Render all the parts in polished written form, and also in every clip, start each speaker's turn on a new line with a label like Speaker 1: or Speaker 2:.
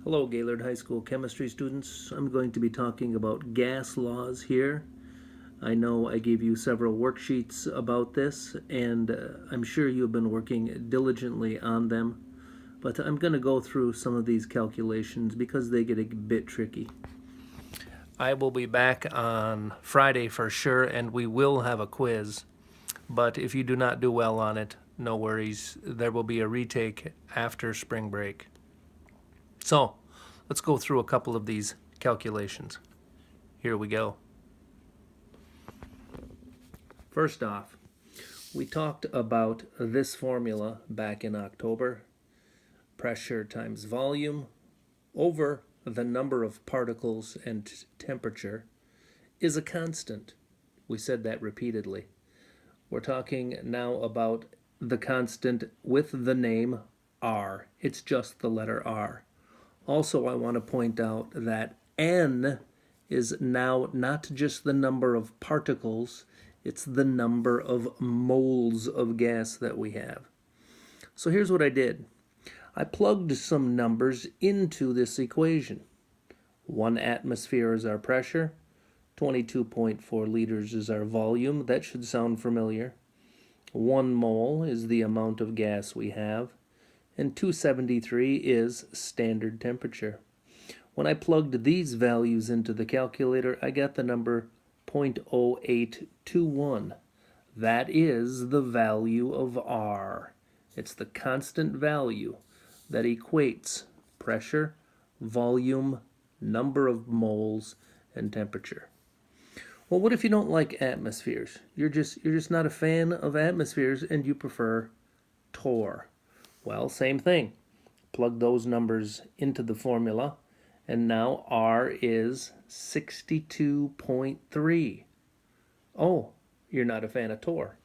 Speaker 1: Hello, Gaylord High School chemistry students. I'm going to be talking about gas laws here. I know I gave you several worksheets about this, and I'm sure you've been working diligently on them, but I'm going to go through some of these calculations because they get a bit tricky. I will be back on Friday for sure, and we will have a quiz, but if you do not do well on it, no worries. There will be a retake after spring break. So, let's go through a couple of these calculations. Here we go. First off, we talked about this formula back in October. Pressure times volume over the number of particles and temperature is a constant. We said that repeatedly. We're talking now about the constant with the name R. It's just the letter R. Also, I want to point out that N is now not just the number of particles, it's the number of moles of gas that we have. So here's what I did. I plugged some numbers into this equation. 1 atmosphere is our pressure, 22.4 liters is our volume. That should sound familiar. 1 mole is the amount of gas we have, and 273 is standard temperature. When I plugged these values into the calculator, I got the number 0.0821. That is the value of R. It's the constant value that equates pressure, volume, number of moles, and temperature. Well, what if you don't like atmospheres? You're just not a fan of atmospheres and you prefer torr. Well, same thing. Plug those numbers into the formula, and now R is 62.3. Oh, you're not a fan of torr.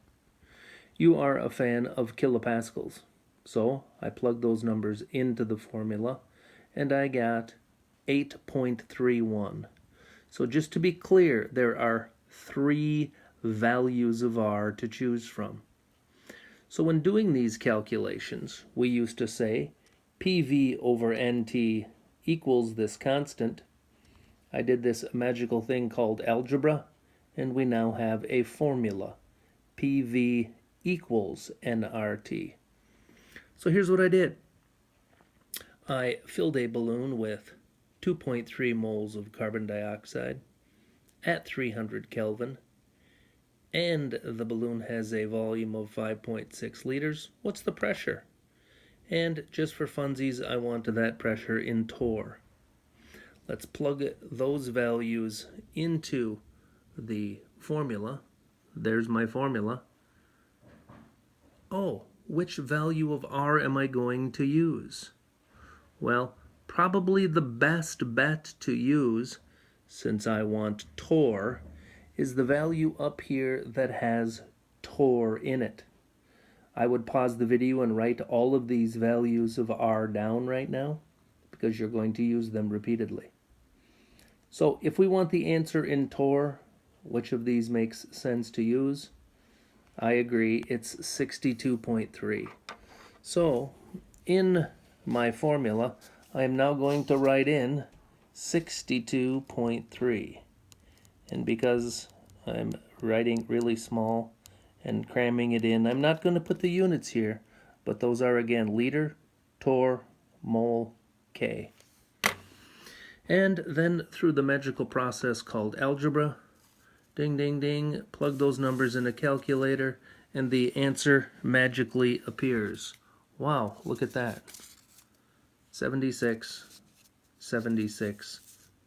Speaker 1: You are a fan of kilopascals. So I plugged those numbers into the formula, and I got 8.31. So just to be clear, there are 3 values of R to choose from. So when doing these calculations, we used to say PV over NT equals this constant. I did this magical thing called algebra, and we now have a formula. PV equals nRT. So here's what I did. I filled a balloon with 2.3 moles of carbon dioxide at 300 Kelvin, and the balloon has a volume of 5.6 liters. What's the pressure? And just for funsies, I want that pressure in torr. Let's plug those values into the formula. There's my formula. Oh, which value of R am I going to use? Well, probably the best bet to use, since I want torr, is the value up here that has torr in it. I would pause the video and write all of these values of R down right now because you're going to use them repeatedly. So if we want the answer in torr, which of these makes sense to use? I agree, it's 62.3. So in my formula, I am now going to write in 62.3. And because I'm writing really small and cramming it in, I'm not going to put the units here, but those are again liter, torr, mole, K. And then through the magical process called algebra, ding, ding, ding, plug those numbers in a calculator, and the answer magically appears. Wow, look at that. 76, 76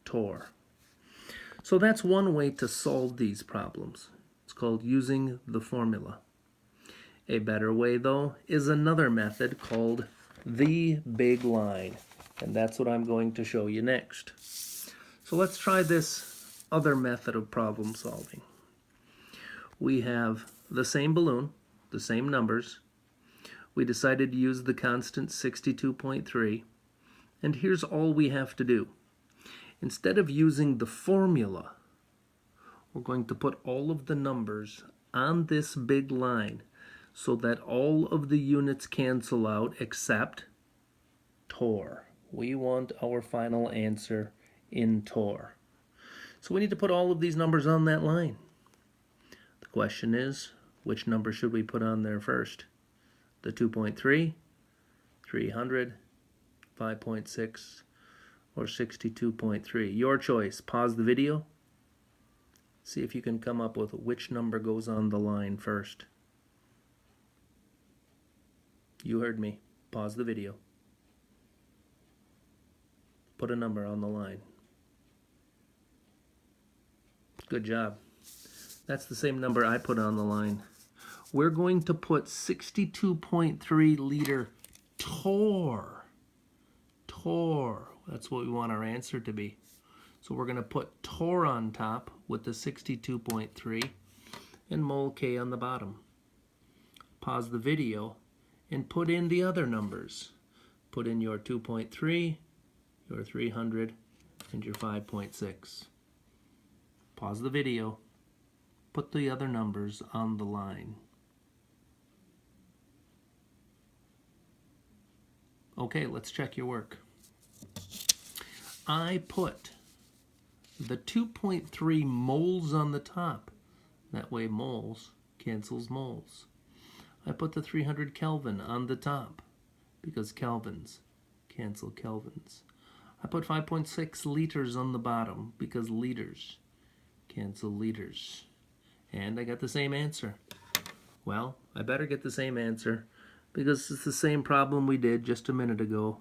Speaker 1: torr. So that's one way to solve these problems. It's called using the formula. A better way, though, is another method called the big line. And that's what I'm going to show you next. So let's try this other method of problem solving. We have the same balloon, the same numbers. We decided to use the constant 62.3. And here's all we have to do. Instead of using the formula, we're going to put all of the numbers on this big line so that all of the units cancel out except torr. We want our final answer in torr. So we need to put all of these numbers on that line. The question is, which number should we put on there first? The 2.3, 300, 5.6, or 62.3? Your choice. Pause the video. See if you can come up with which number goes on the line first. You heard me. Pause the video. Put a number on the line. Good job. That's the same number I put on the line. We're going to put 62.3 liter torr. Torr. That's what we want our answer to be. So we're going to put torr on top with the 62.3 and mol K on the bottom. Pause the video and put in the other numbers. Put in your 2.3, your 300, and your 5.6. Pause the video. Put the other numbers on the line. Okay, let's check your work. I put the 2.3 moles on the top. That way moles cancels moles. I put the 300 Kelvin on the top because kelvins cancel kelvins. I put 5.6 liters on the bottom because liters cancel liters. And I got the same answer. Well, I better get the same answer because it's the same problem we did just a minute ago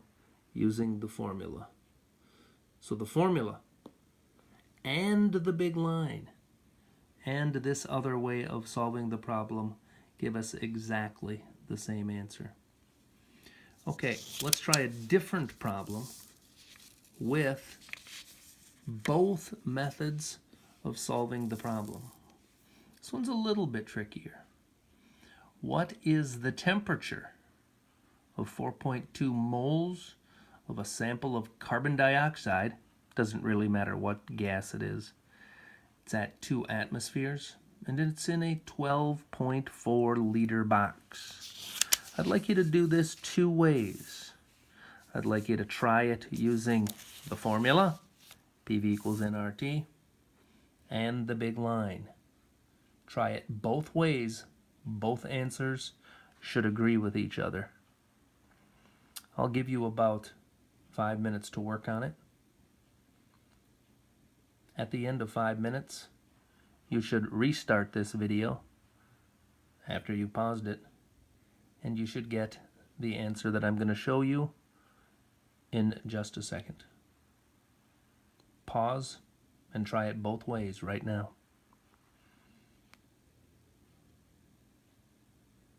Speaker 1: using the formula. So the formula and the big line and this other way of solving the problem give us exactly the same answer. Okay, let's try a different problem with both methods of solving the problem. This one's a little bit trickier. What is the temperature of 4.2 moles of a sample of carbon dioxide? Doesn't really matter what gas it is. It's at 2 atmospheres, and it's in a 12.4 liter box. I'd like you to do this two ways. I'd like you to try it using the formula, PV equals nRT, and the big line. Try it both ways. Both answers should agree with each other. I'll give you about 5 minutes to work on it. At the end of 5 minutes, you should restart this video after you paused it, and you should get the answer that I'm going to show you in just a second. Pause and try it both ways right now.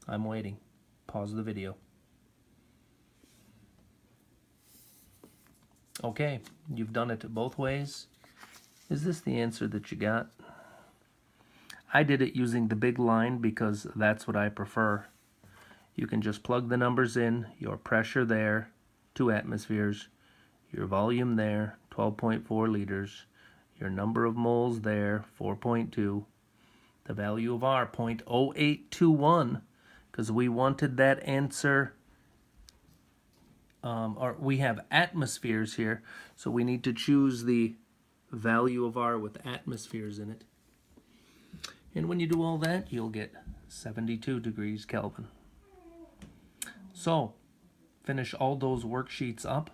Speaker 1: I'm waiting. Pause the video. Okay, you've done it both ways. Is this the answer that you got? I did it using the big line because that's what I prefer. You can just plug the numbers in, your pressure there, 2 atmospheres, your volume there, 12.4 liters, your number of moles there, 4.2, the value of R, 0.0821, because we wanted that answer, or we have atmospheres here, so we need to choose the value of R with atmospheres in it. And when you do all that, you'll get 72 degrees Kelvin. So, finish all those worksheets up.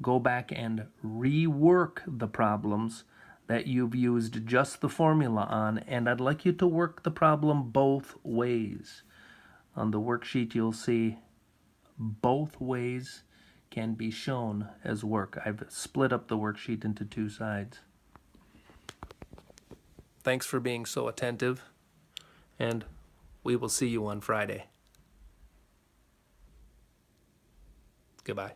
Speaker 1: Go back and rework the problems that you've used just the formula on, and I'd like you to work the problem both ways. On the worksheet, you'll see both ways can be shown as work. I've split up the worksheet into 2 sides. Thanks for being so attentive, and we will see you on Friday. Goodbye.